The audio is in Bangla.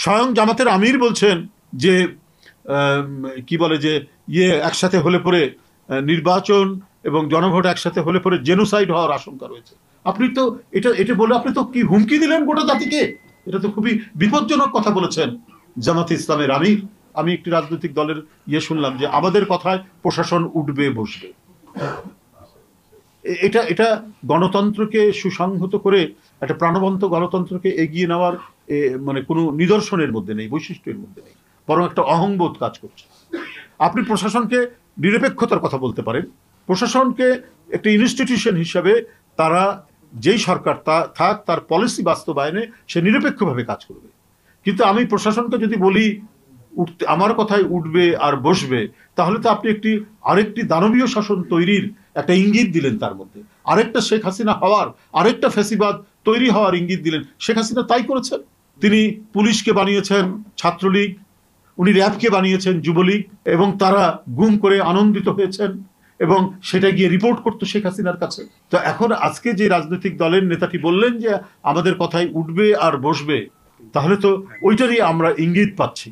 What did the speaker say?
স্বয়ং জামাতের আমির বলছেন যে কি বলে যে একসাথে হলে পরে নির্বাচন এবং জনভোট একসাথে হলে পরে জেনোসাইড হওয়ার আশঙ্কা রয়েছে। আপনি তো এটা বলে আপনি তো কি হুমকি দিলেন গোটা জাতিকে? এটা তো খুবই বিপজ্জনক কথা বলেছেন জামাতে ইসলামের আমির। আমি একটি রাজনৈতিক দলের শুনলাম যে আমাদের কথায় প্রশাসন উঠবে বসবে। এটা গণতন্ত্রকে সুসংহত করে একটা প্রাণবন্ত গণতন্ত্রকে এগিয়ে নেওয়ার মানে কোনো নিদর্শনের মধ্যে নেই, বৈশিষ্ট্যের মধ্যে নেই, বরং একটা অহংবোধ কাজ করছে। আপনি প্রশাসনকে নিরপেক্ষতার কথা বলতে পারেন, প্রশাসনকে একটা ইনস্টিটিউশন হিসাবে তারা যেই সরকার থাক তার পলিসি বাস্তবায়নে সে নিরপেক্ষভাবে কাজ করবে। কিন্তু আমি প্রশাসনকে যদি বলি আমার কথায় উঠবে আর বসবে, তাহলে তো আপনি আরেকটি দানবীয় শাসন তৈরির একটা ইঙ্গিত দিলেন, তার মধ্যে আরেকটা শেখ হাসিনা হওয়ার, আরেকটা ফ্যাসিবাদ তৈরি হওয়ার ইঙ্গিত দিলেন। শেখ হাসিনা তাই করেছেন, তিনি পুলিশকে বানিয়েছেন ছাত্রলীগ, উনি র্যাবকে বানিয়েছেন যুবলীগ, এবং তারা গুম করে আনন্দিত হয়েছেন এবং সেটা গিয়ে রিপোর্ট করতো শেখ হাসিনার কাছে। তো এখন আজকে যে রাজনৈতিক দলের নেতাটি বললেন যে আমাদের কথায় উঠবে আর বসবে, তাহলে তো ওইটারই আমরা ইঙ্গিত পাচ্ছি।